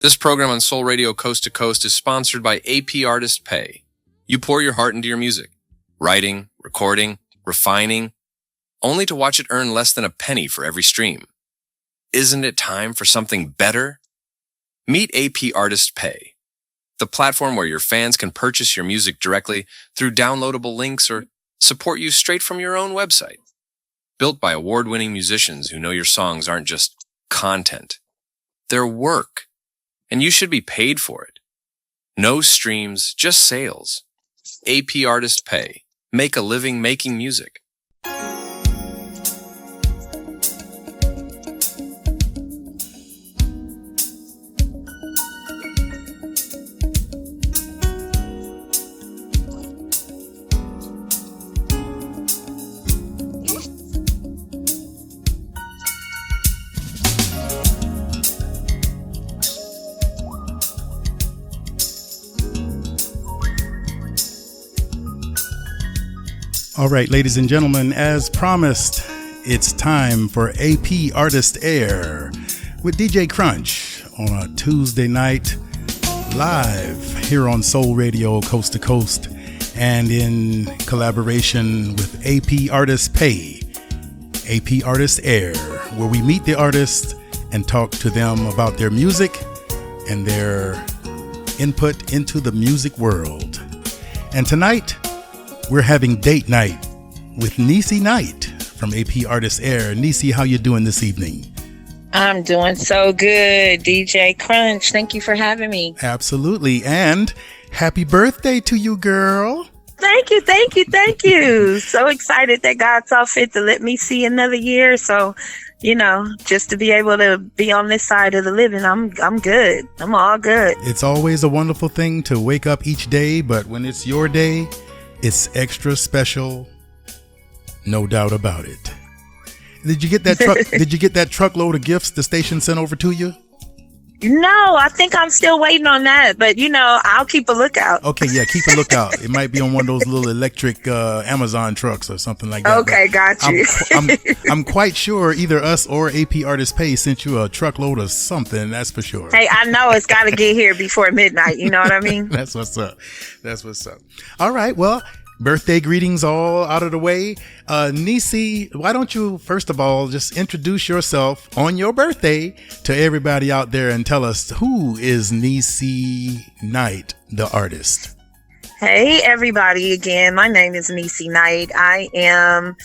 This program on Soul Radio Coast to Coast is sponsored by AP Artist Pay. You pour your heart into your music, writing, recording, refining, only to watch it earn less than a penny for every stream. Isn't it time for something better? Meet AP Artist Pay, the platform where your fans can purchase your music directly through downloadable links or support you straight from your own website. Built by award-winning musicians who know your songs aren't just content, they're work. And you should be paid for it. No streams, just sales. AP Artist Pay. Make a living making music. All right, ladies and gentlemen, as promised, it's time for AP Artist Air with DJ Krunch on a Tuesday night, live here on Soul Radio Coast to Coast and in collaboration with AP Artist Pay, AP Artist Air, where we meet the artists and talk to them about their music and their input into the music world. And tonight, we're having date night with NeiCe Knight from AP Artist Air. NeiCe, how you doing this evening? I'm doing so good, DJ Krunch. Thank you for having me. Absolutely. And happy birthday to you, girl. Thank you, thank you, thank you. So excited that God saw fit to let me see another year. So, you know, just to be able to be on this side of the living, I'm good. I'm all good. It's always a wonderful thing to wake up each day, but when it's your day, it's extra special, no doubt about it. Did you get that truck? Did you get that truckload of gifts the station sent over to you? No, I think I'm still waiting on that, but you know, I'll keep a lookout. Okay, yeah, keep a lookout. It might be on one of those little electric Amazon trucks or something like that. Okay, got you. I'm quite sure either us or AP Artist Pay sent you a truckload of something. That's for sure. Hey, I know it's got to get here before midnight. You know what I mean? That's what's up. That's what's up. All right. Well, birthday greetings all out of the way. NeiCe, why don't you, first of all, just introduce yourself on your birthday to everybody out there and tell us, who is NeiCe Knight, the artist? Hey, everybody. Again, my name is NeiCe Knight. I am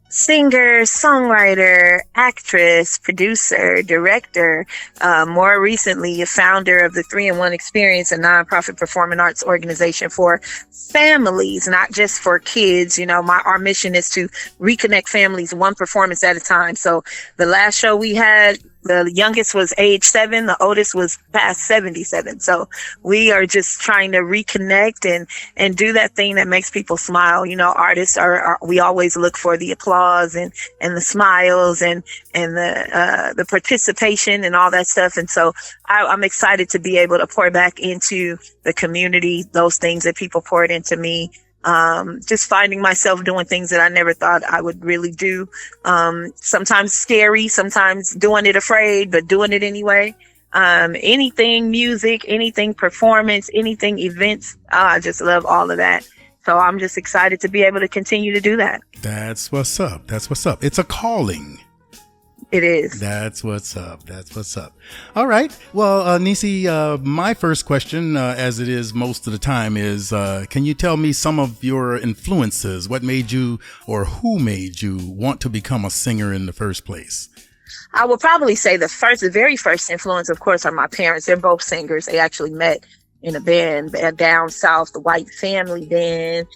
singer, songwriter, actress, producer, director, more recently a founder of the 3-in-1 Experience, a nonprofit performing arts organization for families, not just for kids. You know, our mission is to reconnect families one performance at a time. So the last show we had, the youngest was age 7, the oldest was past 77. So we are just trying to reconnect and do that thing that makes people smile. You know, artists we always look for the applause and the smiles and the participation and all that stuff. And so I'm excited to be able to pour back into the community, those things that people poured into me. Just finding myself doing things that I never thought I would really do. Sometimes scary, sometimes doing it afraid, but doing it anyway. Anything music, anything performance, anything events. I just love all of that. So I'm just excited to be able to continue to do that. That's what's up. That's what's up. It's a calling. It is. That's what's up. That's what's up. All right. Well, NeiCe, my first question, as it is most of the time, is can you tell me some of your influences? What made you, or who made you want to become a singer in the first place? I would probably say the very first influence, of course, are my parents. They're both singers. They actually met in a band down south, the White Family Band.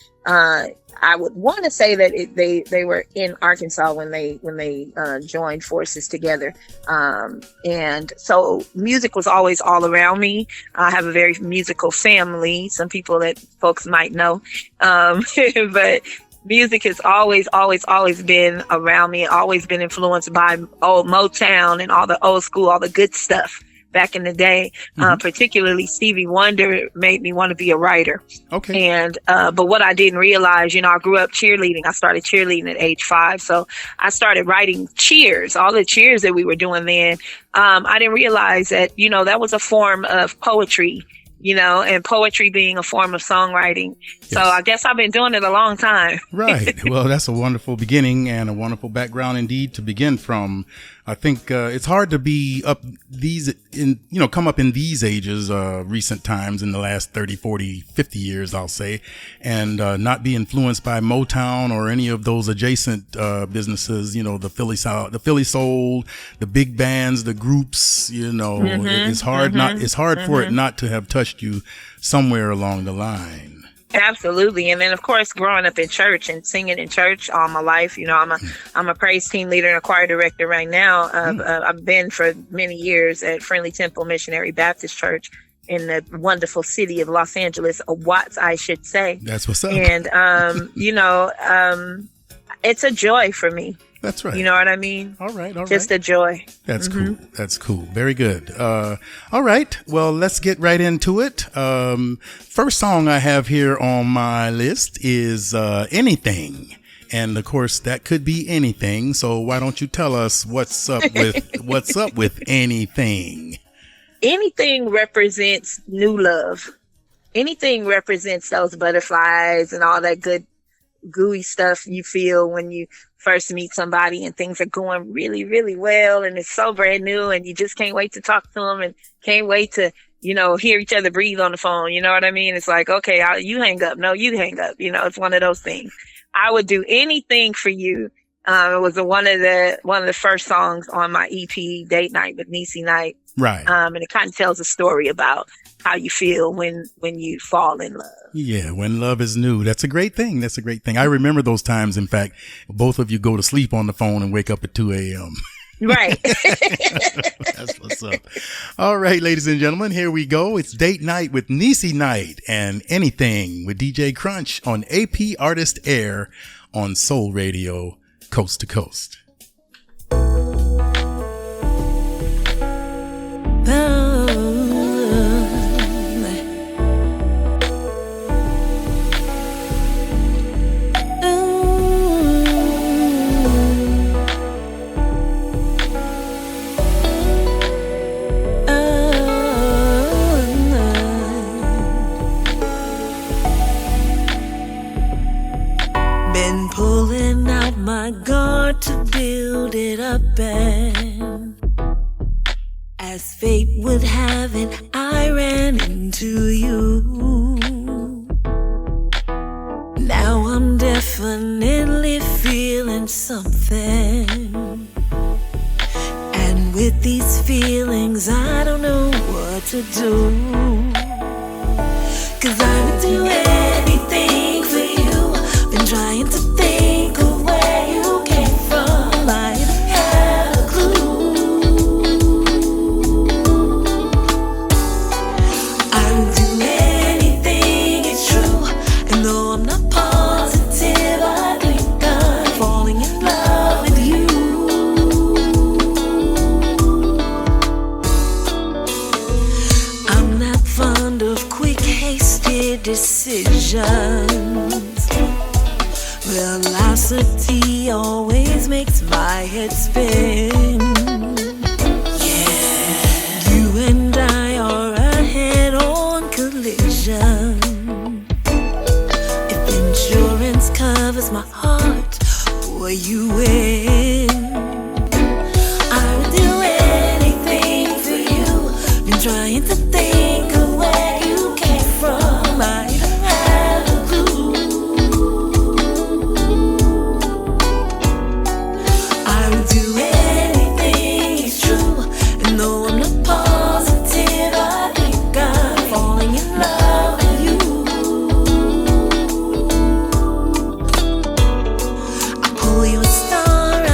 I would want to say that they were in Arkansas when they joined forces together. And so music was always all around me. I have a very musical family, some people that folks might know. But music has always been around me, always been influenced by old Motown and all the old school, all the good stuff back in the day. Particularly Stevie Wonder made me want to be a writer. Okay. And but what I didn't realize, I grew up cheerleading. I started cheerleading at age 5, so I started writing cheers, all the cheers that we were doing then. I didn't realize that that was a form of poetry. And poetry being a form of songwriting. Yes. So I guess I've been doing it a long time. Right. Well, that's a wonderful beginning and a wonderful background indeed to begin from. I think it's hard to be come up in these ages, recent times in the last 30, 40, 50 years, I'll say, and not be influenced by Motown or any of those adjacent businesses, the Philly soul, the big bands, the groups, it's hard for it not to have touched you somewhere along the line. Absolutely. And then, of course, growing up in church and singing in church all my life, I'm a praise team leader and a choir director right now. I've been for many years at Friendly Temple Missionary Baptist Church in the wonderful city of Los Angeles, Watts, I should say. That's what's up. And, it's a joy for me. That's right. You know what I mean? All right. Just a joy. That's cool. That's cool. Very good. All right. Well, let's get right into it. First song I have here on my list is Anything. And of course, that could be anything. So why don't you tell us what's up with Anything? Anything represents new love. Anything represents those butterflies and all that good gooey stuff you feel when you first meet somebody and things are going really, really well and it's so brand new and you just can't wait to talk to them and can't wait to, hear each other breathe on the phone. You know what I mean? It's like, okay, you hang up. No, you hang up. It's one of those things. I would do anything for you. It was one of the first songs on my EP, Date Night with NeiCe Night. Right. And it kind of tells a story about how you feel when you fall in love. Yeah, when love is new. That's a great thing. I remember those times. In fact, both of you go to sleep on the phone and wake up at 2 a.m. Right. That's what's up. All right, ladies and gentlemen, here we go. It's Date Night with NeiCe Night and Anything with DJ Krunch on AP Artist Air on Soul Radio, Coast to Coast. Been pulling out my guard to build it up, and as fate would have it, I ran into you. Now I'm definitely feeling something, and with these feelings I don't know what to do. 'Cause I would do anything for you. Been trying to think of where you came from. I don't have a clue. I would do anything, it's true. And though I'm not positive, I think I'm falling in love with you. I'm not fond of quick, hasty decisions. Velocity always makes my head spin. Yeah, you and I are a head-on collision. If insurance covers my heart, boy, you win. I would do anything for you. Been trying to think of where you came from. I don't have a clue. I would do anything, it's true. And though I'm not positive, I think I'm falling in love with you. I pull you a star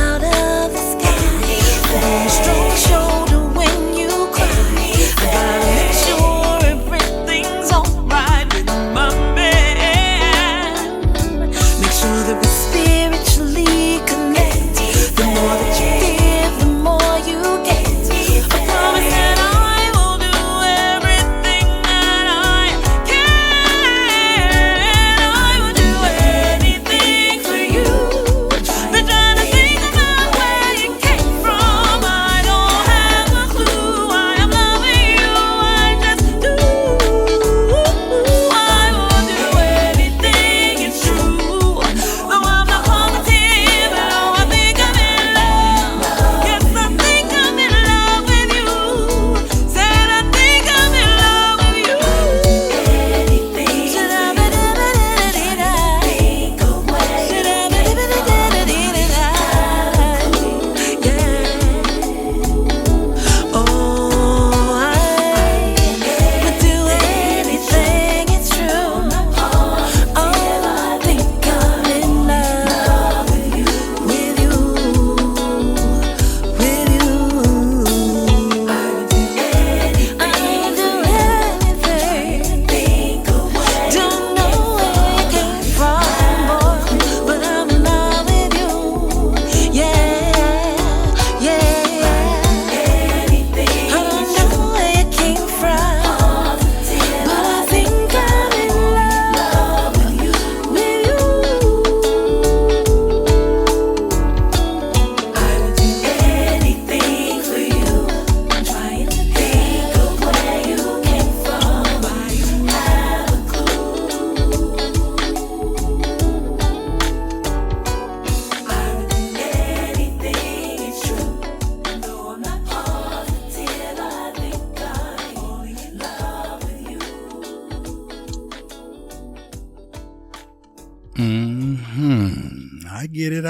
I get it.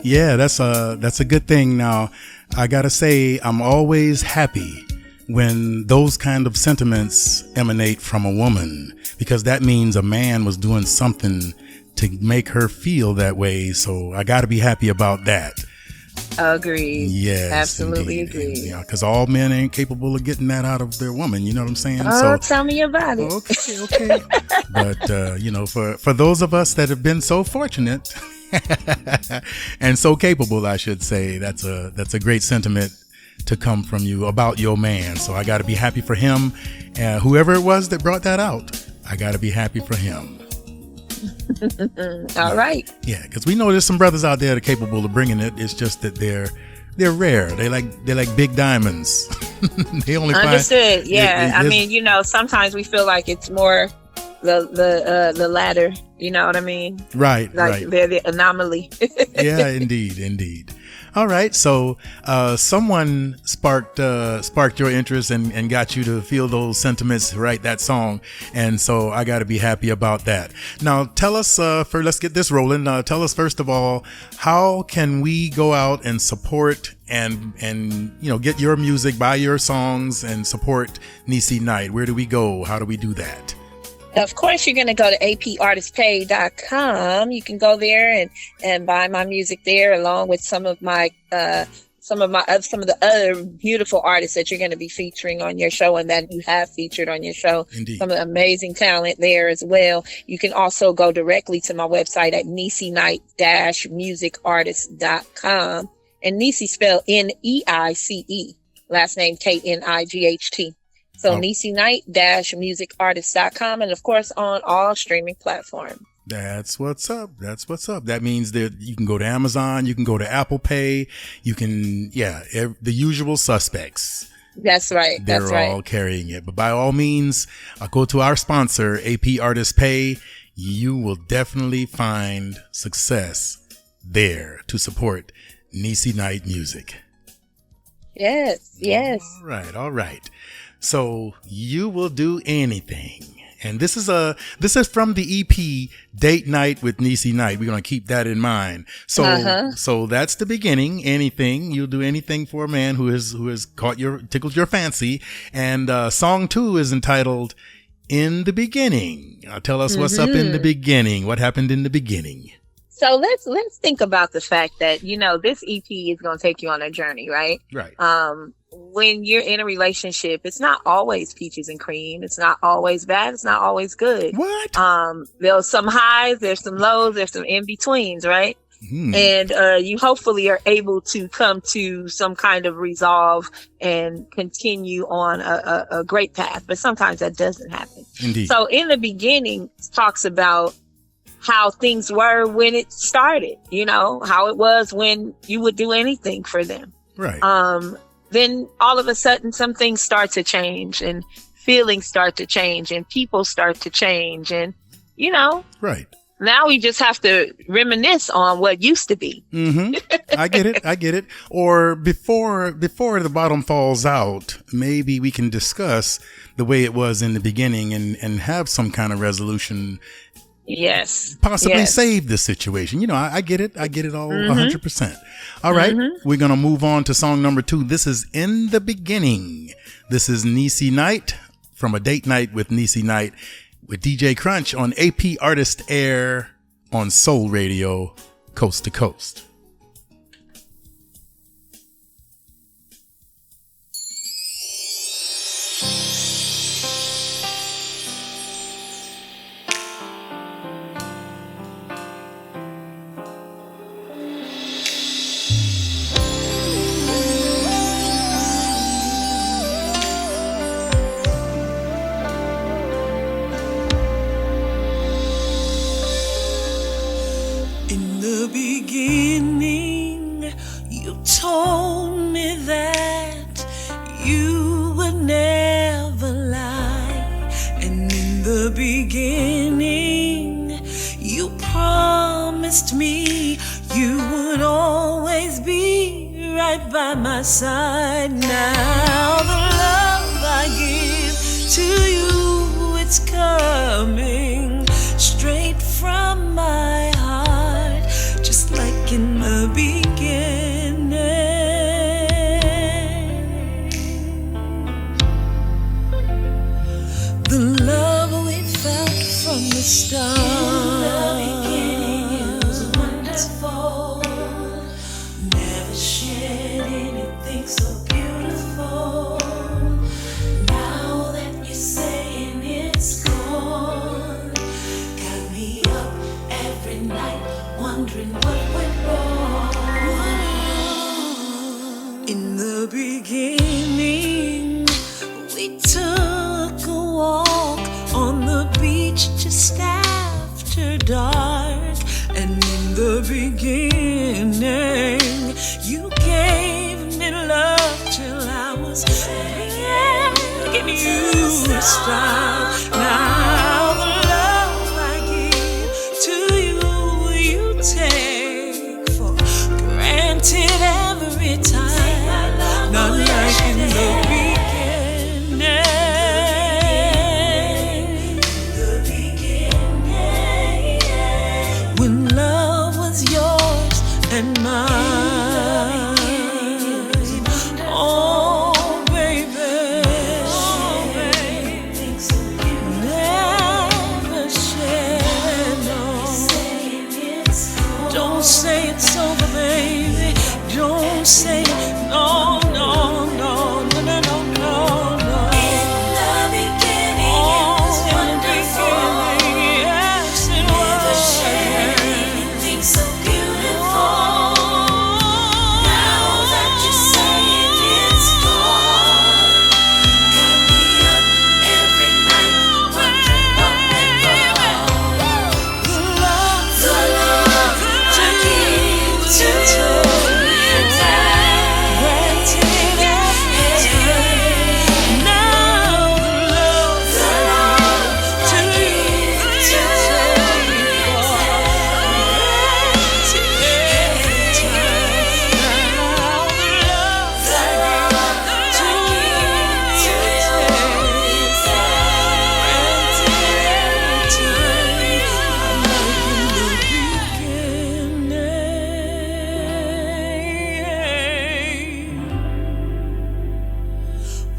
Yeah, that's a good thing. Now, I gotta say, I'm always happy when those kind of sentiments emanate from a woman, because that means a man was doing something to make her feel that way. So I gotta be happy about that. Agreed. Yes, absolutely indeed. agreed. Yeah, because all men ain't capable of getting that out of their woman. You know what I'm saying? Oh, tell me about it. Okay. But for those of us that have been so fortunate and so capable, I should say, that's a great sentiment to come from you about your man. So I got to be happy for him. Whoever it was that brought that out, I got to be happy for him. All right. Yeah, because we know there's some brothers out there that are capable of bringing it. It's just that they're rare. They like big diamonds. They only understood. Yeah, I mean, sometimes we feel like it's more the latter. You know what I mean? Right. Like right. they're the anomaly. Yeah, indeed. All right, so someone sparked your interest and got you to feel those sentiments, write that song, and so I got to be happy about that. Now, tell us let's get this rolling. Tell us first of all, how can we go out and support and get your music, buy your songs, and support NeiCe Night? Where do we go? How do we do that? Of course, you're going to go to apartistpay.com. You can go there and buy my music there, along with some of the other beautiful artists that you're going to be featuring on your show and that you have featured on your show. Indeed. Some amazing talent there as well. You can also go directly to my website at NeiCe-musicartist.com. And NeiCe spelled NeiCe, last name Knight. So NeiCe-musicartist.com, and of course on all streaming platforms. That's what's up. That means that you can go to Amazon, you can go to Apple Pay, you can, the usual suspects. That's right. They're all carrying it. But by all means, go to our sponsor, AP Artist Pay. You will definitely find success there to support NeiCe Night music. Yes. All right. So you will do anything. And this is from the EP Date Night with NeiCe Night. We're going to keep that in mind. So that's the beginning. Anything. You'll do anything for a man who has tickled your fancy. And song 2 is entitled In the Beginning. Tell us what's up in the beginning. What happened in the beginning? So let's think about the fact that, this EP is going to take you on a journey, right? Right. When you're in a relationship, it's not always peaches and cream. It's not always bad. It's not always good. What? There's some highs, there's some lows, there's some in-betweens, right? And you hopefully are able to come to some kind of resolve and continue on a great path. But sometimes that doesn't happen. Indeed. So in the beginning, it talks about how things were when it started, how it was when you would do anything for them. Right. Then all of a sudden some things start to change and feelings start to change and people start to change. And, right. Now we just have to reminisce on what used to be. I get it. Or before the bottom falls out, maybe we can discuss the way it was in the beginning and have some kind of resolution. Yes. Possibly save the situation. I get it. I get it all 100%. All right. We're going to move on to song number 2. This is In the Beginning. This is NeiCe Night from A Date Night with NeiCe Night with DJ Krunch on AP Artist Air on Soul Radio, coast to coast. My side now, the love I give to you, it's coming start. In the beginning it was wonderful. Never shared anything so beautiful. Now that you're saying it's gone, got me up every night wondering what went wrong. In the beginning, we took a walk on the beach just after dark. And in the beginning, you gave me love till I was begging you to stop. Now the love I give to you, you take for granted every time. Not like in the when love was yours and mine. Oh, baby. Never share, no. Don't say it's over, baby. Don't say it, no, no, no, no, no, no, no, no. In the beginning, it was wonderful. Yes, it was. Anything so beautiful. Now that you're saying it's gone, got me up every night wondering what went wrong. The love I give to you.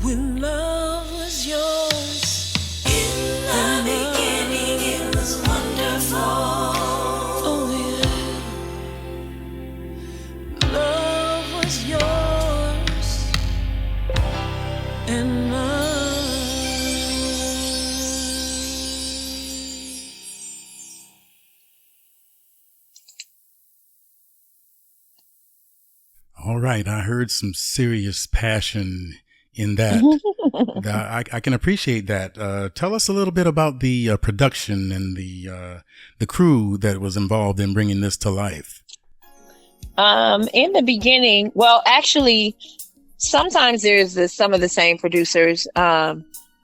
When love was yours, in the beginning it was wonderful. Oh yeah, love was yours and mine. All right, I heard some serious passion in that. I can appreciate that. Tell us a little bit about the production and the crew that was involved in bringing this to life. In the beginning, well, actually, sometimes there's some of the same producers.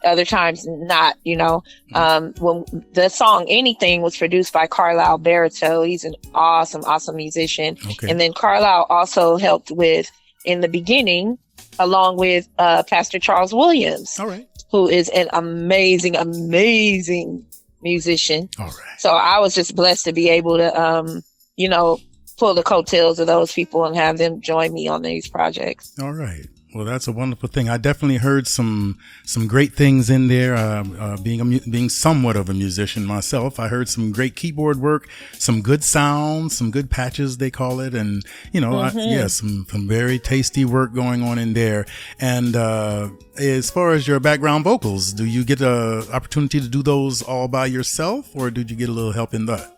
Other times not, you know. When the song Anything was produced by Carlisle Barreto, he's an awesome musician. Okay. And then Carlisle also helped with In the Beginning, along with Pastor Charles Williams. All right. Who is an amazing musician. All right. So I was just blessed to be able to, pull the coattails of those people and have them join me on these projects. All right. Well, that's a wonderful thing. I definitely heard some great things in there. Being somewhat of a musician myself, I heard some great keyboard work, some good sounds, some good patches they call it, and some very tasty work going on in there. And as far as your background vocals, do you get an opportunity to do those all by yourself, or did you get a little help in that?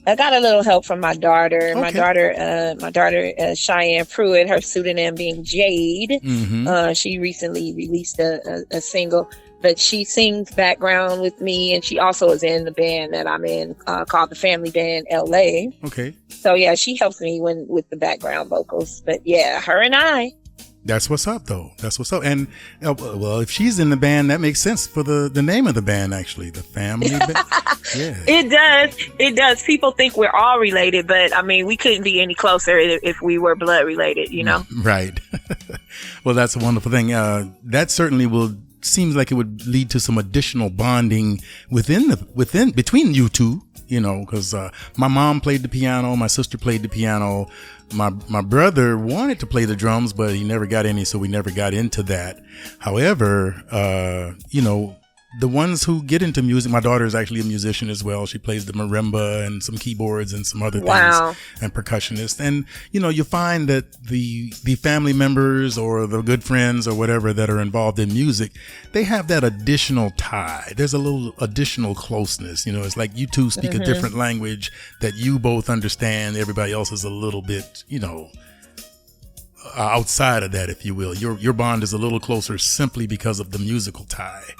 I got a little help from my daughter. Okay. My daughter, Cheyenne Pruitt, her pseudonym being Jade. Mm-hmm. She recently released a single, but she sings background with me, and she also is in the band that I'm in, called the Family Band LA. Okay. So yeah, she helps me with the background vocals. But yeah, her and I. That's what's up, though. That's what's up. And, well, if she's in the band, that makes sense for the name of the band, actually. The Family Band. Yeah. It does. People think we're all related, but, I mean, we couldn't be any closer if we were blood related, you know? Right. Well, that's a wonderful thing. That certainly seems like it would lead to some additional bonding between you two, you know, because my mom played the piano, my sister played the piano. My brother wanted to play the drums, but he never got any, so we never got into that. However, the ones who get into music, my daughter is actually a musician as well. She plays the marimba and some keyboards and some other things, and percussionist. And, you find that the family members or the good friends or whatever that are involved in music, they have that additional tie. There's a little additional closeness. It's like you two speak a different language that you both understand. Everybody else is a little bit, outside of that, if you will. Your bond is a little closer simply because of the musical tie.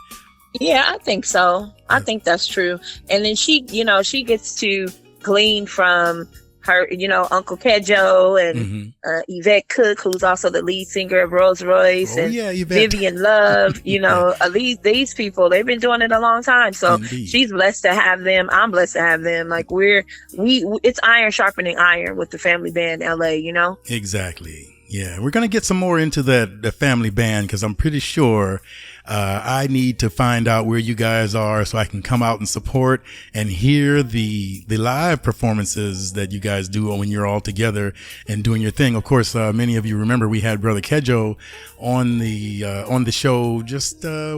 Yeah, I think so. I think that's true. And then she gets to glean from her, Uncle Kejo and Yvette Cook, who's also the lead singer of Rolls Royce, and Vivian Love. These people, they've been doing it a long time. So she's blessed to have them. I'm blessed to have them. Like it's iron sharpening iron with the family band LA. Exactly. Yeah, we're going to get some more into the family band because I'm pretty sure I need to find out where you guys are so I can come out and support and hear the live performances that you guys do when you're all together and doing your thing. Of course, many of you remember we had Brother Kejo on the show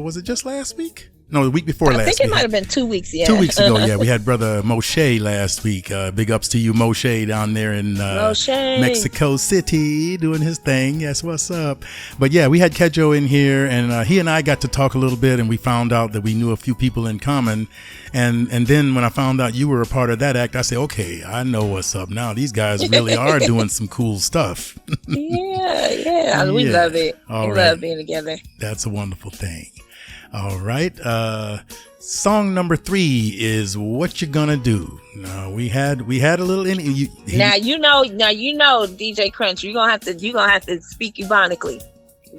was it just last week? No, the week before last. I think it might have been 2 weeks. Yeah, 2 weeks ago. Yeah, we had Brother Moshe last week. Big ups to you, Moshe, down there in Mexico City, doing his thing. Yes, what's up? But yeah, we had Kejo in here, and he and I got to talk a little bit, and we found out that we knew a few people in common. And then when I found out you were a part of that act, I said, okay, I know what's up now. These guys really are doing some cool stuff. Yeah, we love it. We love being together. That's a wonderful thing. All right. Song number 3 is "What You Gonna Do." Now we had a little. Now you know, DJ Krunch, you're gonna have to speak Ebonically.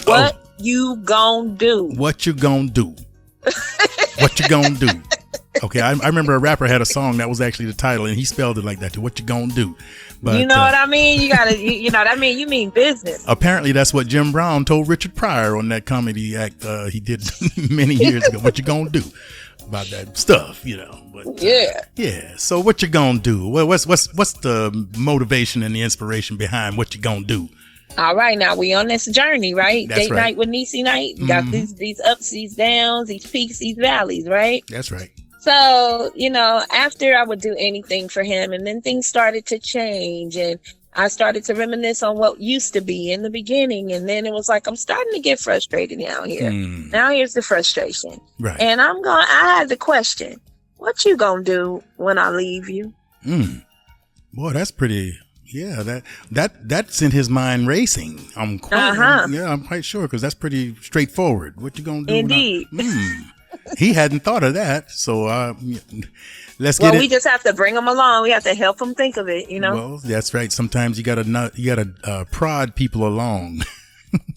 What you gonna do? What you gonna do? What you gonna do? Okay, I remember a rapper had a song that was actually the title, and he spelled it like that too. What you gonna do? But, you know what I mean? You gotta, you mean business. Apparently, that's what Jim Brown told Richard Pryor on that comedy act he did many years ago. What you gonna do about that stuff? But, yeah. So what you gonna do? Well, what's the motivation and the inspiration behind what you gonna do? All right, now we on this journey, right? That's Date night with NeiCe Night. You got these ups, these downs, these peaks, these valleys, right? That's right. So, after I would do anything for him, and then things started to change, and I started to reminisce on what used to be in the beginning. And then it was like, I'm starting to get frustrated now here. Now here's the frustration. Right. And I had the question, what you gonna do when I leave you? Boy, that's pretty. Yeah, that's in his mind racing. I'm quite sure, because that's pretty straightforward. What you gonna do? Indeed. He hadn't thought of that, so let's get it. Well, we just have to bring him along. We have to help him think of it, Well, that's right. Sometimes you gotta prod people along.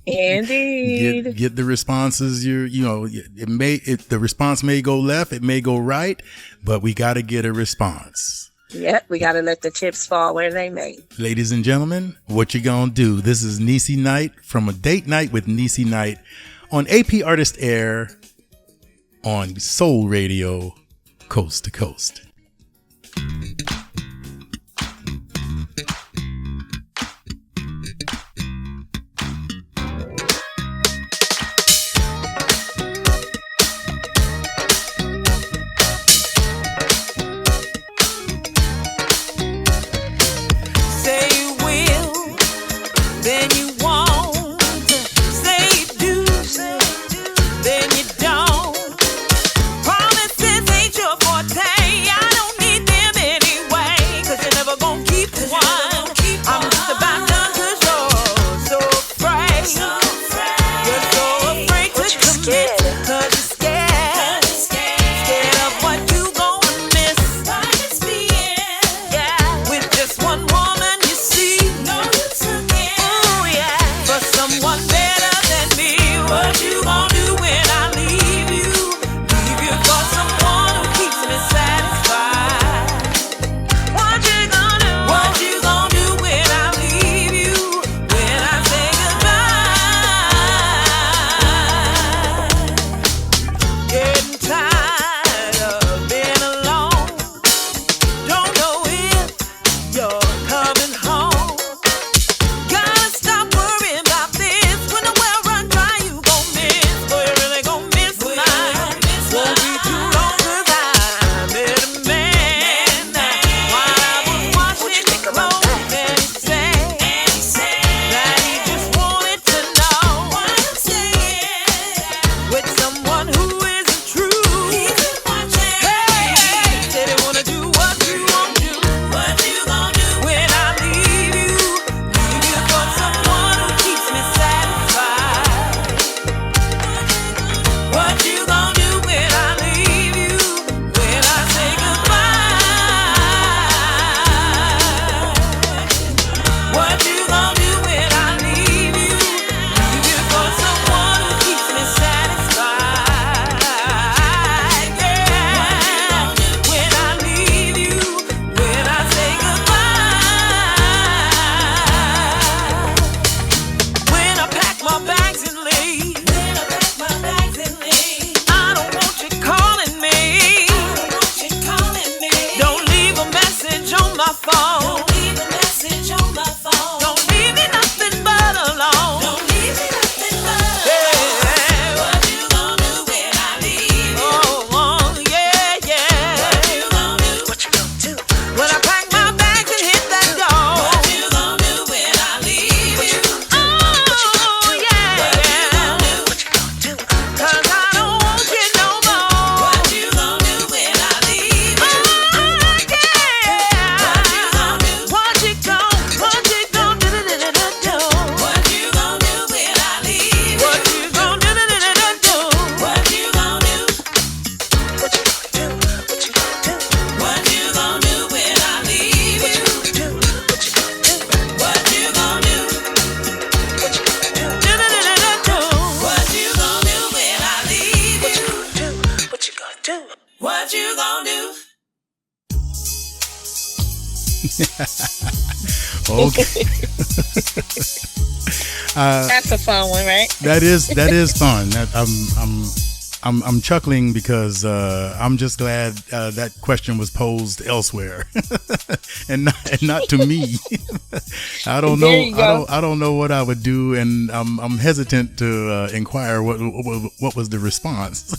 Indeed. Get the responses. The response may go left, it may go right, but we gotta get a response. Yep, we gotta let the chips fall where they may. Ladies and gentlemen, what you gonna do? This is NeiCe Night from A Date Night with NeiCe Night on AP Artist Air on Soul Radio, Coast to Coast. Promises ain't your forte. you gonna do? Okay. That's a fun one, right? That is fun. I'm chuckling because I'm just glad that question was posed elsewhere and not to me. I don't know. I don't know what I would do, and I'm hesitant to inquire what was the response.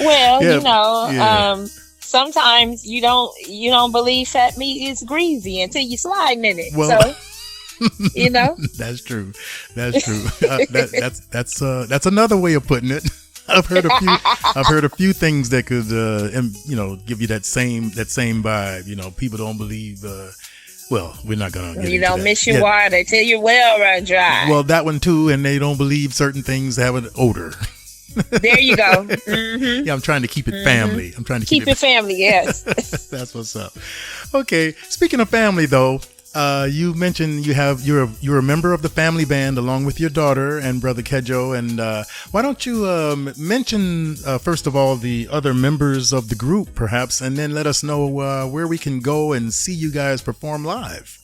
Well, yeah. Sometimes you don't believe fat meat is greasy until you sliding in it. Well, so. That's true. That's another way of putting it. I've heard a few things that could give you that same vibe. People don't believe. Well, we're not gonna. Get you into don't that. miss your water till your well run dry. Well, that one too, and they don't believe certain things have an odor. There you go. Mm-hmm. Yeah, I'm trying to keep it family. I'm trying to keep it family. Yes. That's what's up. Okay, speaking of family, though. You mentioned you're a member of the family band along with your daughter and brother Kejo, and why don't you mention first of all the other members of the group, perhaps, and then let us know where we can go and see you guys perform live.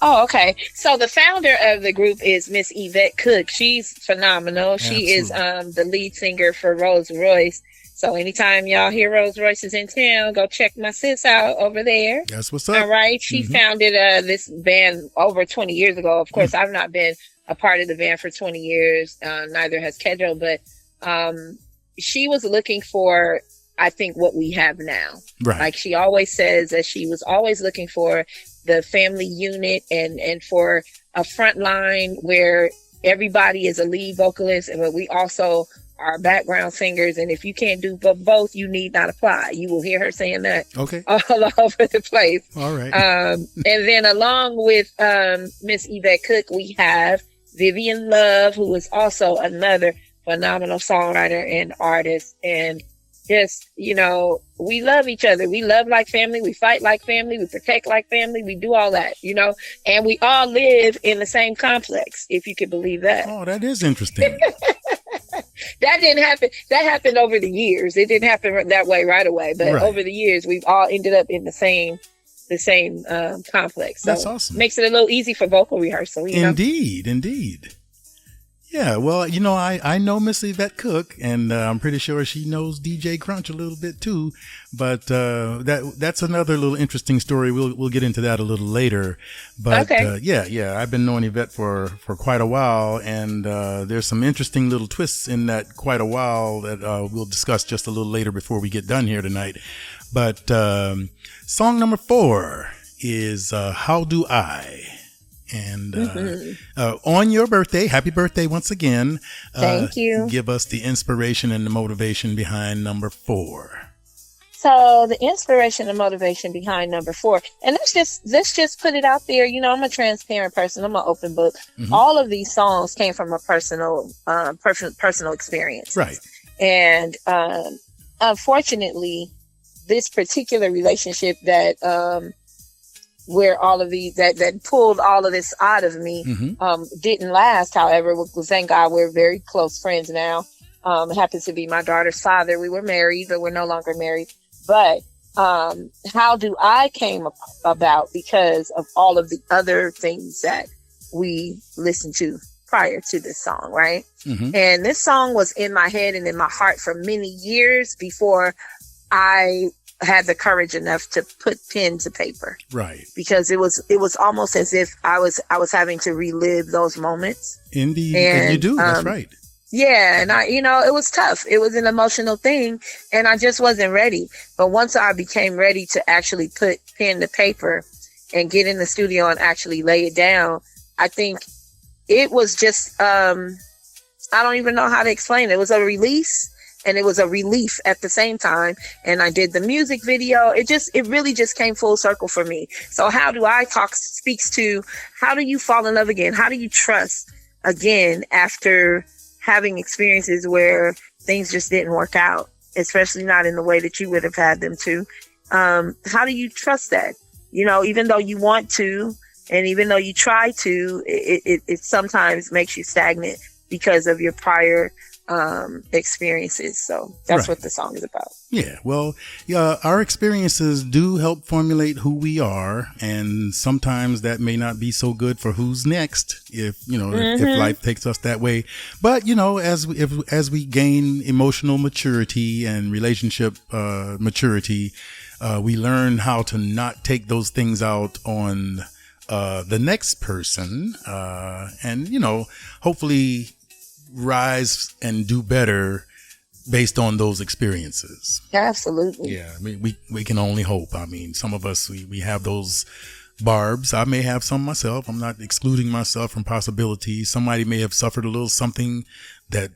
Oh, okay. So the founder of the group is Miss Yvette Cook. She's phenomenal. Absolutely. She is the lead singer for Rolls Royce. So anytime y'all hear Rolls Royce is in town, go check my sis out over there. That's what's up. All right. She founded this band over 20 years ago. Of course, I've not been a part of the band for 20 years. Neither has Kedro, but she was looking for, I think, what we have now. Right. Like she always says that she was always looking for the family unit and for a front line where everybody is a lead vocalist, but we also are background singers. And if you can't do both, you need not apply. You will hear her saying that all over the place. All right. And then along with Miss Yvette Cook, we have Vivian Love, who is also another phenomenal songwriter and artist. And just, we love each other. We love like family. We fight like family. We protect like family. We do all that, and we all live in the same complex, if you could believe that. Oh, that is interesting. That didn't happen. That happened over the years. It didn't happen that way right away. But over the years, we've all ended up in the same complex. So that's awesome. Makes it a little easy for vocal rehearsal. Indeed. Yeah, well, I know Miss Yvette Cook, and I'm pretty sure she knows DJ Krunch a little bit too. But that's another little interesting story. We'll get into that a little later. But yeah, I've been knowing Yvette for quite a while, and there's some interesting little twists in that quite a while that we'll discuss just a little later before we get done here tonight. But song number 4 is "How Do I." And on your birthday, happy birthday once again. Thank you. Give us the inspiration and the motivation behind number 4. So the inspiration and motivation behind number 4, and let's just put it out there. I'm a transparent person. I'm an open book. All of these songs came from a personal experience. Right. And unfortunately, this particular relationship that where all of these that pulled all of this out of me didn't last. However, thank God we're very close friends now. Happens to be my daughter's father. We were married, but we're no longer married. But how do I came about because of all of the other things that we listened to prior to this song, right? And this song was in my head and in my heart for many years before I had the courage enough to put pen to paper. Right. Because it was almost as if I was having to relive those moments. Indeed. And you do. That's right. Yeah. And it was tough. It was an emotional thing and I just wasn't ready. But once I became ready to actually put pen to paper and get in the studio and actually lay it down, I think it was just, I don't even know how to explain it. It was a release. And it was a relief at the same time. And I did the music video. It really just came full circle for me. So how do I speaks to how do you fall in love again? How do you trust again after having experiences where things just didn't work out, especially not in the way that you would have had them to? How do you trust that? Even though you want to, and even though you try to, it sometimes makes you stagnant because of your prior experiences. So that's Right. what the song is about. Yeah, well, yeah, our experiences do help formulate who we are, and sometimes that may not be so good for who's next if if life takes us that way. But as we gain emotional maturity and relationship maturity, we learn how to not take those things out on the next person, and hopefully rise and do better based on those experiences. Absolutely. Yeah, I mean, we can only hope. I mean, some of us, we have those barbs. I may have some myself. I'm not excluding myself from possibilities. Somebody may have suffered a little something that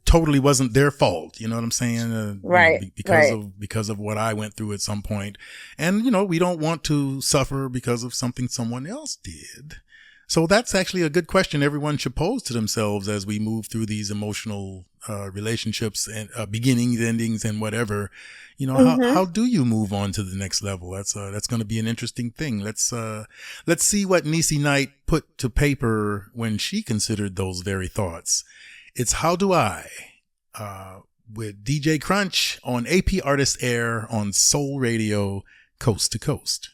totally wasn't their fault. You know what I'm saying? Right. Because of what I went through at some point. And, we don't want to suffer because of something someone else did. So that's actually a good question everyone should pose to themselves as we move through these emotional relationships and beginnings, endings, and whatever. How do you move on to the next level? That's going to be an interesting thing. Let's see what NeiCe Knight put to paper when she considered those very thoughts. It's How Do I with DJ Krunch on AP Artist Air on Soul Radio, Coast to Coast.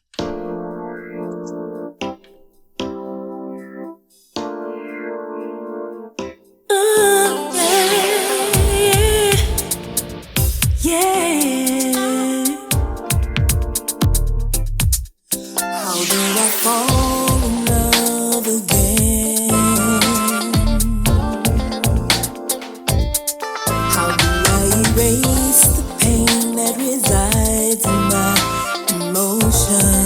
Erase the pain that resides in my emotions.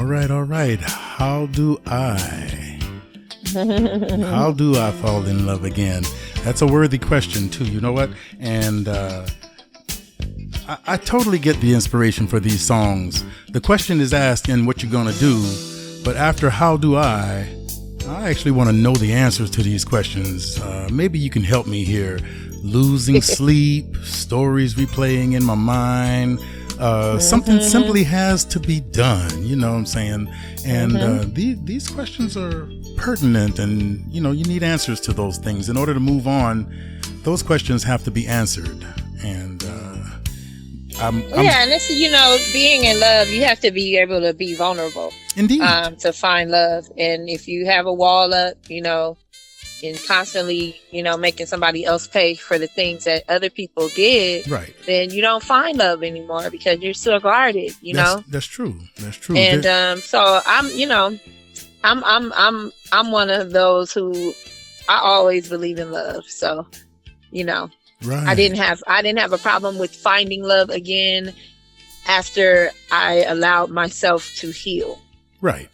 right, all right. How do I fall in love again? That's a worthy question too. You know what? And I totally get the inspiration for these songs. The question is asked in what you're gonna do, but after how do I actually want to know the answers to these questions. Maybe you can help me here. Losing sleep, stories replaying in my mind. Something simply has to be done. You know what I'm saying? And these questions are pertinent, and you need answers to those things. In order to move on, those questions have to be answered. And and it's being in love, you have to be able to be vulnerable. Indeed. To find love. And if you have a wall up, and constantly, making somebody else pay for the things that other people did, right, then you don't find love anymore because you're so guarded, That's true. That's true. And so I'm one of those who I always believe in love. So, right. I didn't have a problem with finding love again after I allowed myself to heal. Right.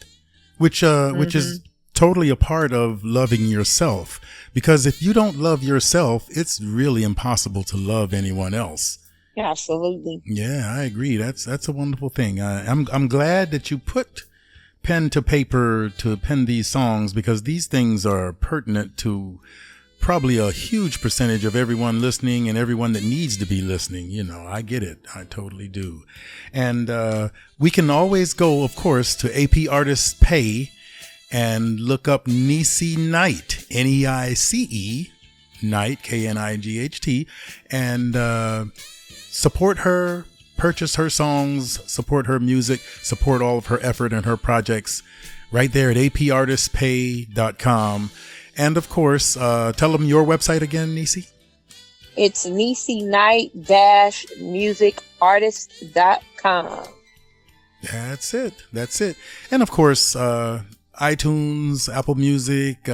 Which is totally a part of loving yourself, because if you don't love yourself, it's really impossible to love anyone else. Yeah, absolutely. Yeah, I agree. That's a wonderful thing. I'm glad that you put pen to paper to pen these songs, because these things are pertinent to probably a huge percentage of everyone listening and everyone that needs to be listening. I get it. I totally do. And we can always go, of course, to AP Artists Pay and look up NeiCe Knight, NeiCe, Knight, Knight, and support her, purchase her songs, support her music, support all of her effort and her projects right there at apartistpay.com. And of course, tell them your website again, NeiCe. It's NeiCe-musicartist.com. That's it. And of course, iTunes, Apple Music,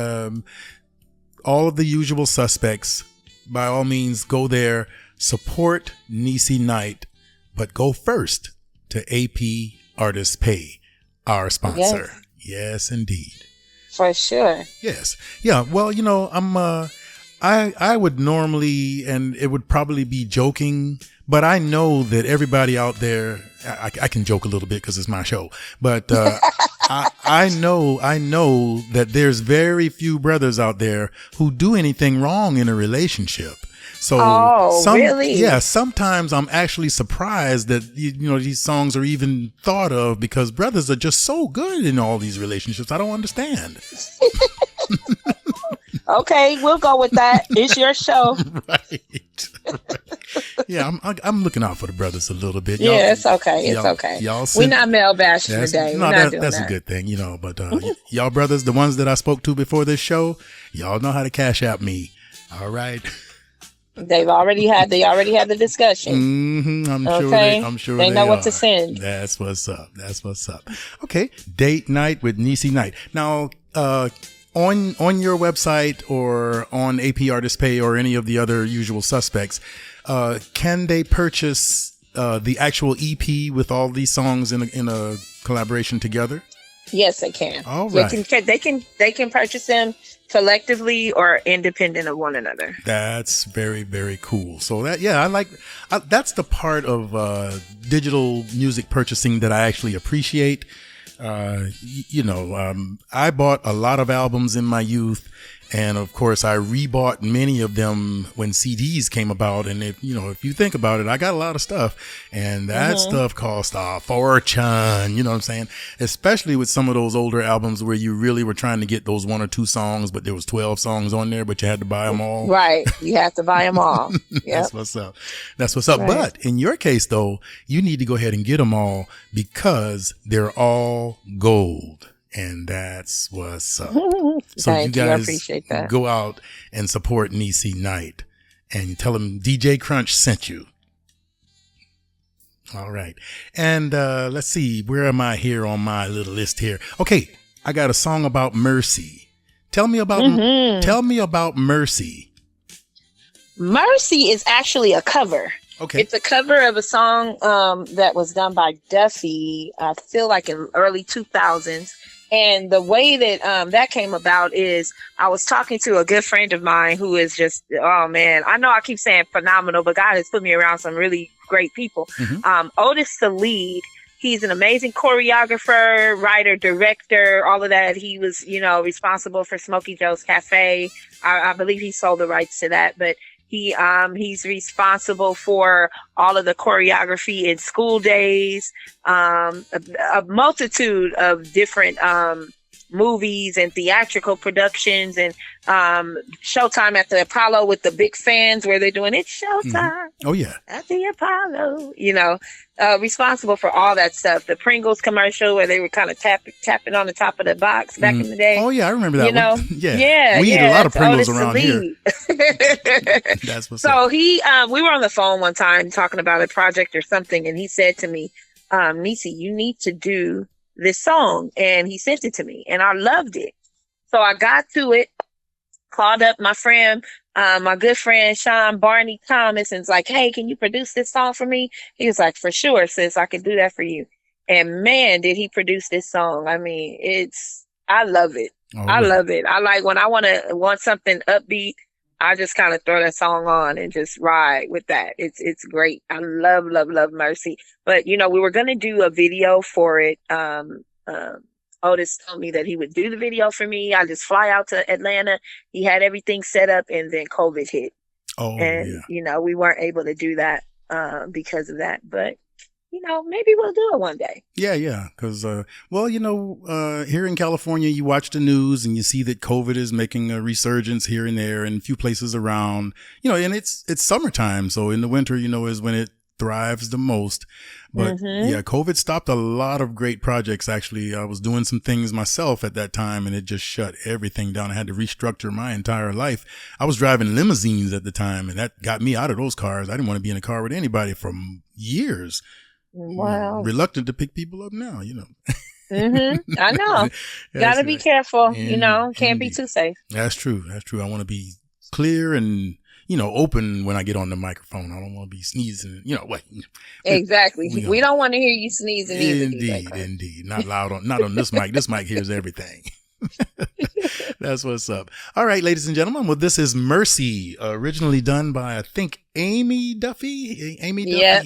all of the usual suspects. By all means, go there, support NeiCe Knight, but go first to AP Artists Pay, our sponsor. Yes, indeed. For sure. Yes. Yeah. Well, I would normally, and it would probably be joking, but I know that everybody out there, I can joke a little bit because it's my show, but I know that there's very few brothers out there who do anything wrong in a relationship. So, really? Yeah, sometimes I'm actually surprised that, these songs are even thought of, because brothers are just so good in all these relationships. I don't understand. Okay, we'll go with that. It's your show. Right. Yeah, I'm looking out for the brothers a little bit. Yeah, it's okay. It's okay. We're not male bashing today. That's a good thing, but y'all brothers, the ones that I spoke to before this show, y'all know how to cash out me. All right. They already had the discussion. I'm sure they know what are. to send. That's what's up. Okay, date night with NeiCe Knight. Now, on your website or on AP Artists Pay or any of the other usual suspects, can they purchase the actual EP with all these songs in a collaboration together? Yes, they can. All right. They can purchase them collectively or independent of one another. That's very, very cool. So that's the part of digital music purchasing that I actually appreciate. I bought a lot of albums in my youth, and of course I rebought many of them when CDs came about. And if you think about it, I got a lot of stuff, and that stuff cost a fortune. You know what I'm saying? Especially with some of those older albums where you really were trying to get those 1 or 2 songs, but there was 12 songs on there, but you had to buy them all. Right. You have to buy them all. Yep. That's what's up. Right. But in your case though, you need to go ahead and get them all, because they're all gold. And that's what's up. So you guys appreciate that. Go out and support NeiCe Knight and tell him DJ Krunch sent you. All right. And let's see, where am I here on my little list here? Okay, I got a song about mercy. Tell me about Mercy. Mercy is actually a cover Okay. It's a cover of a song that was done by Duffy, I feel like in early 2000s. And the way that that came about is I was talking to a good friend of mine who is just, oh man, I know I keep saying phenomenal, but God has put me around some really great people. Otis the lead. He's an amazing choreographer, writer, director, all of that. He was, responsible for Smokey Joe's Cafe. I believe he sold the rights to that, but he's responsible for all of the choreography in School Days, a multitude of different movies and theatrical productions, and Showtime at the Apollo with the big fans where they're doing It's Showtime. Oh yeah, at the Apollo. Responsible for all that stuff. The Pringles commercial where they were kind of tapping on the top of the box back in the day. Oh yeah, I remember that. One. Yeah, we eat a lot of Pringles Otis around here. That's what's so up. we were on the phone one time talking about a project or something, and he said to me, "NeiCe, you need to do this song," and he sent it to me, and I loved it. So I got to it, called up my friend, my good friend Sean Barney Thomas, and was like, "Hey, can you produce this song for me?" He was like, "For sure, sis, I can do that for you." And man, did he produce this song. I mean, I love it. I love it. I like when I want something upbeat, I just kind of throw that song on and just ride with that. It's great. I love, love, love Mercy. But, we were going to do a video for it. Otis told me that he would do the video for me. I just fly out to Atlanta. He had everything set up, and then COVID hit. We weren't able to do that because of that. But, maybe we'll do it one day. Yeah. Because, here in California, you watch the news and you see that COVID is making a resurgence here and there in a few places around, and it's summertime. So in the winter, is when it thrives the most. But yeah, COVID stopped a lot of great projects. Actually, I was doing some things myself at that time, and it just shut everything down. I had to restructure my entire life. I was driving limousines at the time, and that got me out of those cars. I didn't want to be in a car with anybody for years. Wow. Reluctant to pick people up now, I know. Gotta be careful, can't be too safe. That's true. I want to be clear and, open when I get on the microphone. I don't want to be sneezing, what? Exactly. We don't want to hear you sneezing either. Indeed. Not loud not on this mic. This mic hears everything. That's what's up. All right, ladies and gentlemen. Well, this is Mercy, originally done by, I think, Amy Duffy. Yeah.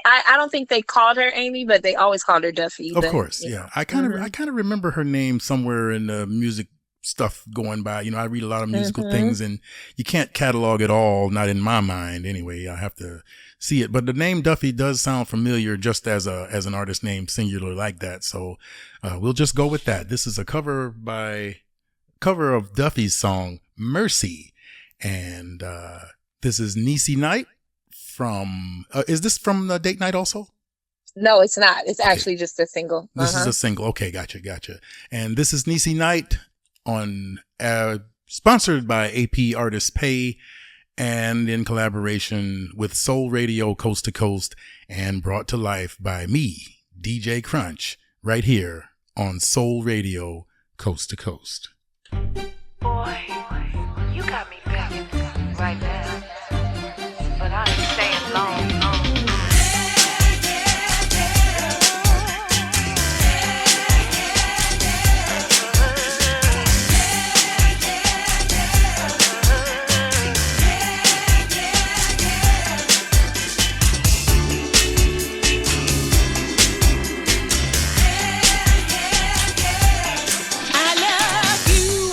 I don't think they called her Amy, but they always called her Duffy. Of course. Yeah. I kind of remember her name somewhere in the music stuff going by. I read a lot of musical things, and you can't catalog it all. Not in my mind anyway. I have to see it. But the name Duffy does sound familiar just as an artist name, singular like that. So we'll just go with that. This is a cover of Duffy's song Mercy. And this is NeiCe Night from, is this from the Date Night also? No, it's not. It's actually just a single. This is a single. Okay. Gotcha. And this is NeiCe Night on, sponsored by AP Artist Pay, and in collaboration with Soul Radio Coast to Coast, and brought to life by me, DJ Krunch, right here on Soul Radio Coast to Coast. Boy, you got me thinking right now, but I ain't staying long. I love you.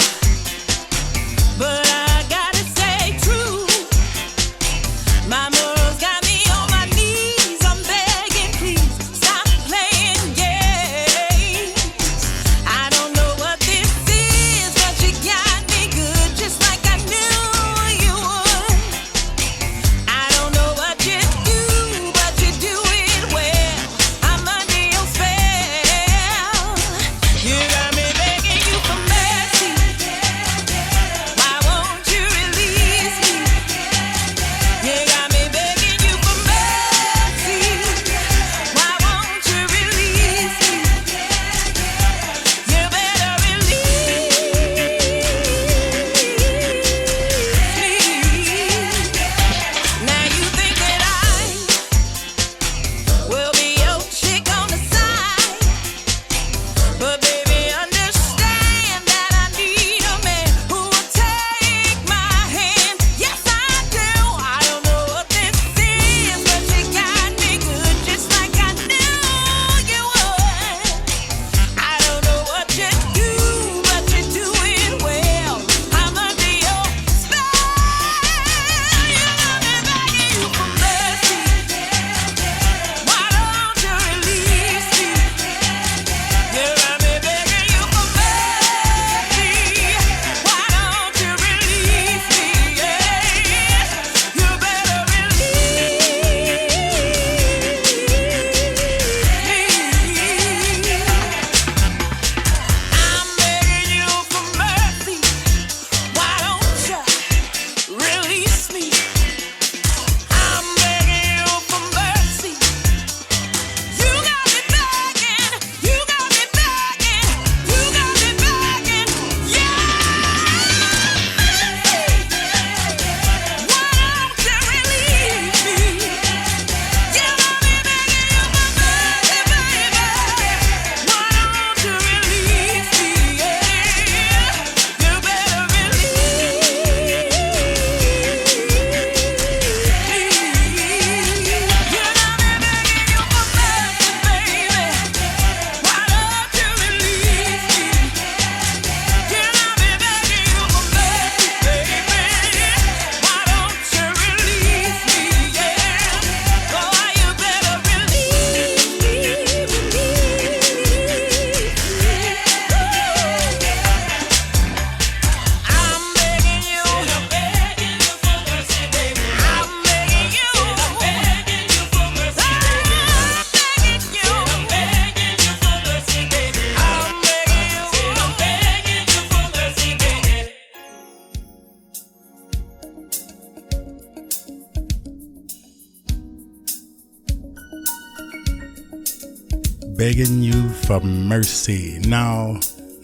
begging you for mercy. Now,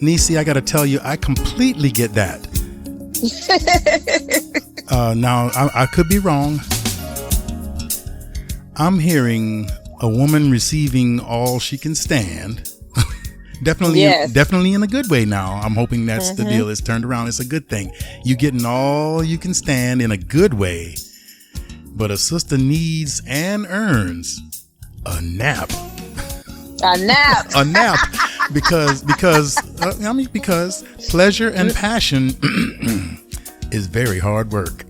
NeiCe, I got to tell you, I completely get that. Now, I could be wrong. I'm hearing a woman receiving all she can stand. Definitely, yes. Definitely in a good way now. I'm hoping that's the deal. It's turned around. It's a good thing. You getting all you can stand in a good way. But a sister needs and earns a nap. A nap. A nap. Because pleasure and passion is very hard work.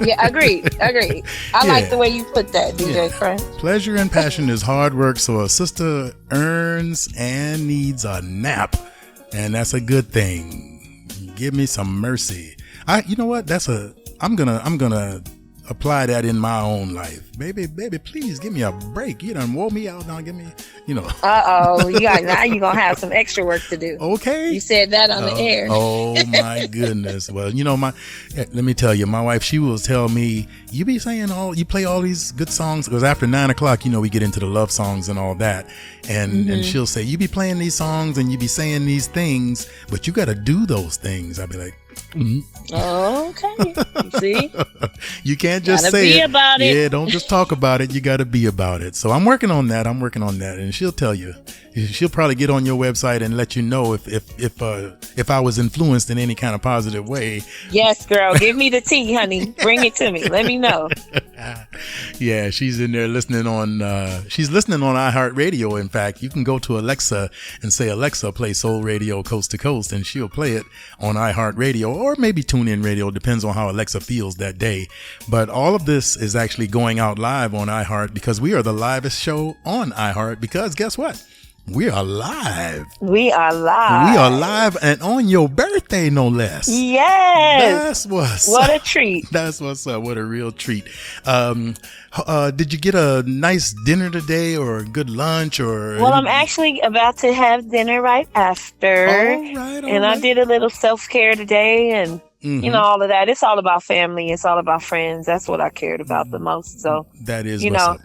Yeah, agreed. I like the way you put that, DJ Krunch. Pleasure and passion is hard work, so a sister earns and needs a nap, and that's a good thing. Give me some mercy. You know what? I'm gonna apply that in my own life. Baby, please give me a break. You done wore me out. Now give me, now you're gonna have some extra work to do. Okay. You said that on the air. Oh my goodness. Well, let me tell you, my wife, she will tell me, you play all these good songs, because after 9:00, we get into the love songs and all that. And she'll say, you be playing these songs and you be saying these things, but you got to do those things. I'll be like, okay. You see? You can't just say it. About it. Yeah, don't just talk about it. You got to be about it. So I'm working on that. And she'll tell you. She'll probably get on your website and let you know if I was influenced in any kind of positive way. Yes, girl. Give me the tea, honey. Bring it to me. Let me know. Yeah, she's in there listening on. She's listening on iHeartRadio. In fact, you can go to Alexa and say, Alexa, play Soul Radio Coast to Coast, and she'll play it on iHeartRadio or maybe TuneIn Radio. Depends on how Alexa feels that day. But all of this is actually going out live on iHeart, because we are the livest show on iHeart. Because guess what? We are live. We are live, and on your birthday, no less. That's Yes. What a treat. That's what's up. What a real treat. Did you get a nice dinner today, or a good lunch, or? Well, I'm actually about to have dinner right after. All right. I did a little self-care today, and all of that. It's all about family. It's all about friends. That's what I cared about the most. So that is, what's up.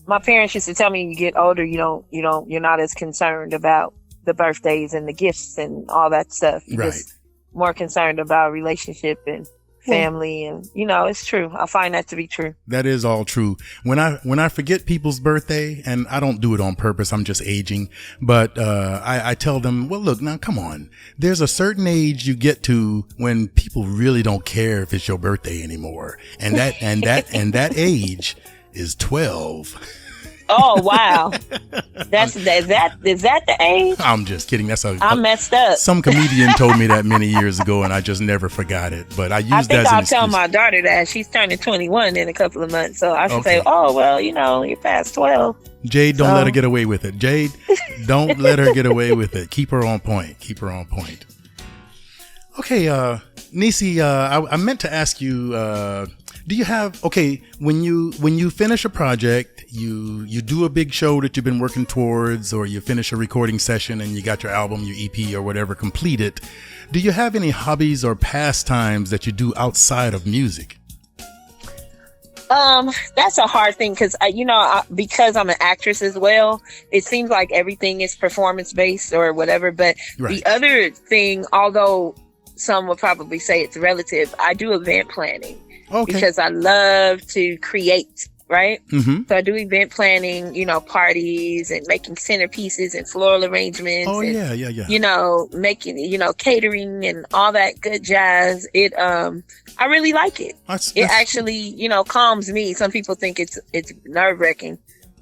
My parents used to tell me, you get older, you're not as concerned about the birthdays and the gifts and all that stuff. You're just more concerned about relationship and family. And, it's true. I find that to be true. That is all true. When I forget people's birthday, and I don't do it on purpose, I'm just aging, but, I tell them, well, look, now come on. There's a certain age you get to when people really don't care if it's your birthday anymore. And that age is 12. Oh, wow. Is that the age? I'm just kidding. I messed up. Some comedian told me that many years ago, and I just never forgot it. But I used that as an excuse. I'll tell my daughter that. She's turning 21 in a couple of months. So I should say, oh, well, you're past 12. Jade, don't let her get away with it. Jade, don't let her get away with it. Keep her on point. Okay, NeiCe, I meant to ask you, do you have, when you finish a project, you do a big show that you've been working towards, or you finish a recording session and you got your album, your EP or whatever completed, do you have any hobbies or pastimes that you do outside of music? That's a hard thing, because because I'm an actress as well, it seems like everything is performance based or whatever. But the other thing, although some would probably say it's relative, I do event planning. Because I love to create, right? So I do event planning, parties and making centerpieces and floral arrangements. Oh, and, yeah. Making, catering and all that good jazz. I really like it. It actually, calms me. Some people think it's nerve-wracking,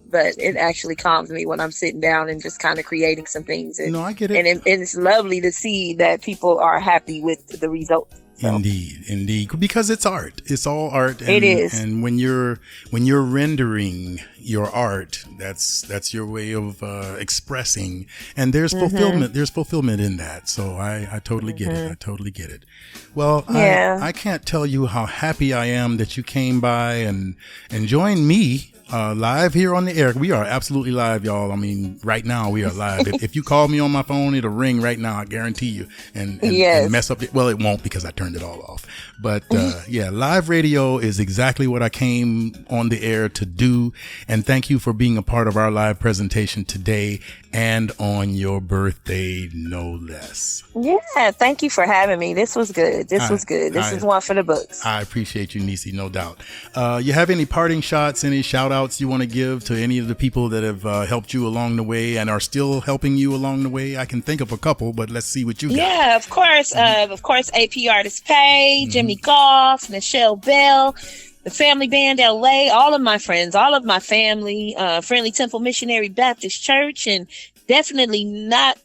but it actually calms me when I'm sitting down and just kind of creating some things. And, I get it. And it's lovely to see that people are happy with the results. So. Indeed, because it's art. It's all art. And, it is. And when you're rendering your art, that's your way of expressing, and there's fulfillment. There's fulfillment in that. So I totally get it. I totally get it. Well, I can't tell you how happy I am that you came by and joined me. Live here on the air. We are absolutely live, y'all. I mean, right now we are live. If you call me on my phone, it'll ring right now. I guarantee you. And mess up. Well, it won't, because I turned turned it all off. But yeah, live radio is exactly what I came on the air to do. And thank you for being a part of our live presentation today and on your birthday, no less. Yeah, thank you for having me. This was good. This is one for the books. I appreciate you, NeiCe, no doubt. You have any parting shots, any shout outs you want to give to any of the people that have helped you along the way and are still helping you along the way? I can think of a couple, but let's see what you got. Yeah, of course. AP Artist Pay, Jimmy Goff, Nichelle Bell, the Family Band LA, all of my friends, all of my family, Friendly Temple Missionary Baptist Church, and definitely not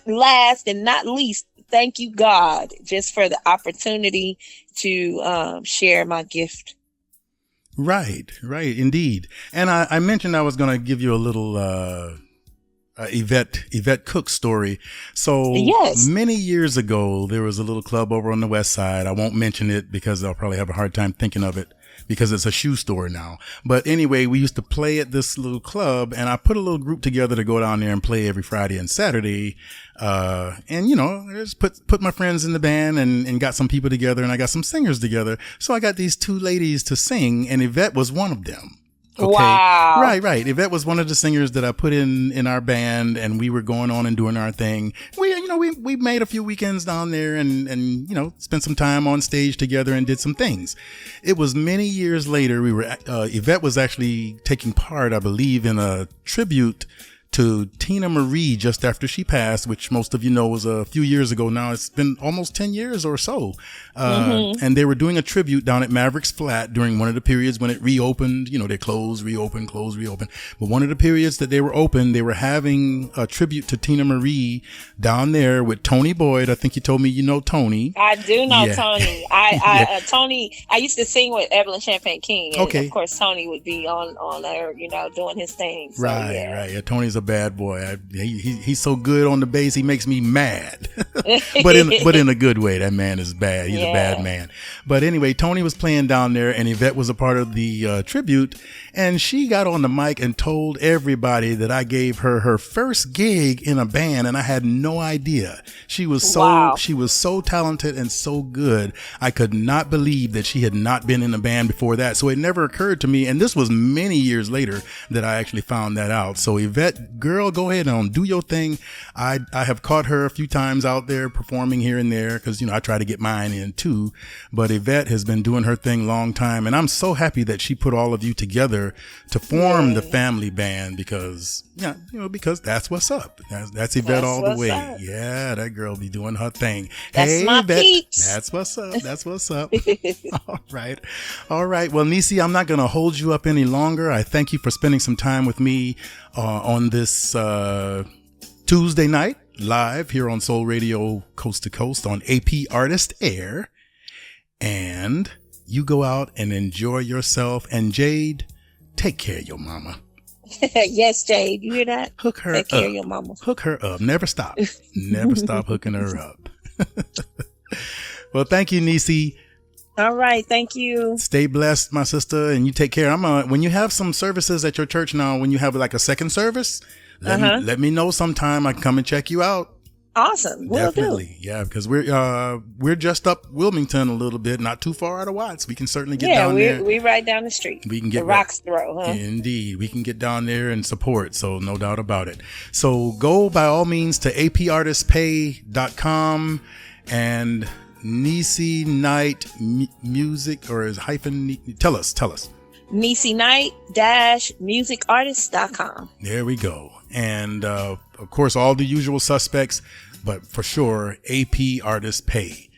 last and not least, thank you, God, just for the opportunity to share my gift. Right, indeed. And I mentioned I was going to give you a little Yvette Cook story. So yes. Many years ago, there was a little club over on the west side. I won't mention it because I'll probably have a hard time thinking of it because it's a shoe store now. But anyway, we used to play at this little club, and I put a little group together to go down there and play every Friday and Saturday. And you know, I just put my friends in the band and got some people together, and I got some singers together. So I got these two ladies to sing, and Yvette was one of them. Okay. Wow. Right. Yvette was one of the singers that I put in our band, and we were going on and doing our thing. We made a few weekends down there and spent some time on stage together and did some things. It was many years later. Yvette was actually taking part, I believe, in a tribute to Tina Marie just after she passed, which most of you know was a few years ago now. It's been almost 10 years or so. And they were doing a tribute down at Mavericks Flat during one of the periods when it reopened. You know, they closed, reopened, closed, reopened. But one of the periods that they were open, they were having a tribute to Tina Marie down there with Tony Boyd. I think you told me you know Tony. I do know Tony. Tony, I used to sing with Evelyn Champagne King. And of course, Tony would be on there, doing his thing. So, right. Yeah, Tony's a bad boy. He's so good on the bass, he makes me mad. but in a good way. That man is bad. He's a bad man. But anyway, Tony was playing down there, and Yvette was a part of the tribute, and she got on the mic and told everybody that I gave her first gig in a band, and I had no idea. She was so talented and so good. I could not believe that she had not been in a band before that. So it never occurred to me, and this was many years later that I actually found that out. So Yvette, girl, go ahead and do your thing. I have caught her a few times out there performing here and there because, I try to get mine in too. But Yvette has been doing her thing long time. And I'm so happy that she put all of you together to form the family band because, because that's what's up. That's Yvette all the way. Up. Yeah, that girl be doing her thing. That's my Yvette, peeps. That's what's up. That's what's up. All right. Well, NeiCe, I'm not going to hold you up any longer. I thank you for spending some time with me on this Tuesday night live here on Soul Radio Coast to Coast on AP Artist Air. And you go out and enjoy yourself. And Jade, take care of your mama. Yes, Jade, you hear that? Hook her Take care of your mama. Hook her up. Never stop. Never stop hooking her up. Well, thank you, NeiCe. All right. Thank you. Stay blessed, my sister, and you take care. When you have some services at your church now, when you have like a second service, let me know sometime. I can come and check you out. Awesome. Definitely. Yeah, because we're just up Wilmington a little bit, not too far out of Watts. We can certainly get down there. We're right down the street. We can get the Rocks Throw, huh? Indeed. We can get down there and support. So no doubt about it. So go by all means to apartistpay.com and NeiCe Knight Music, or is hyphen, tell us. NeiCe Knight-musicartist.com. There we go. And of course, all the usual suspects, but for sure, AP Artist Pay.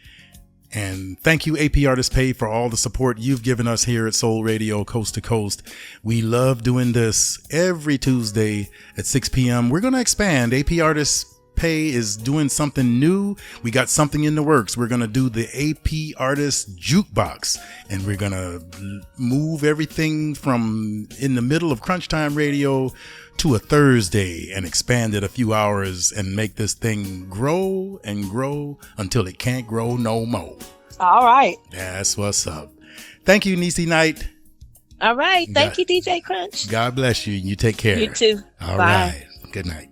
And thank you, AP Artist Pay, for all the support you've given us here at Soul Radio Coast to Coast. We love doing this every Tuesday at 6 p.m. We're going to expand. AP Artist Pay is doing something new. We got something in the works. We're going to do the AP Artist Jukebox, and we're going to move everything from in the middle of Krunch Tyme Radio to a Thursday and expand it a few hours and make this thing grow and grow until it can't grow no more. All right. That's what's up. Thank you, NeiCe Knight. All right. Thank you, DJ Krunch. God bless you. You take care. You too. All Bye. right. Good night.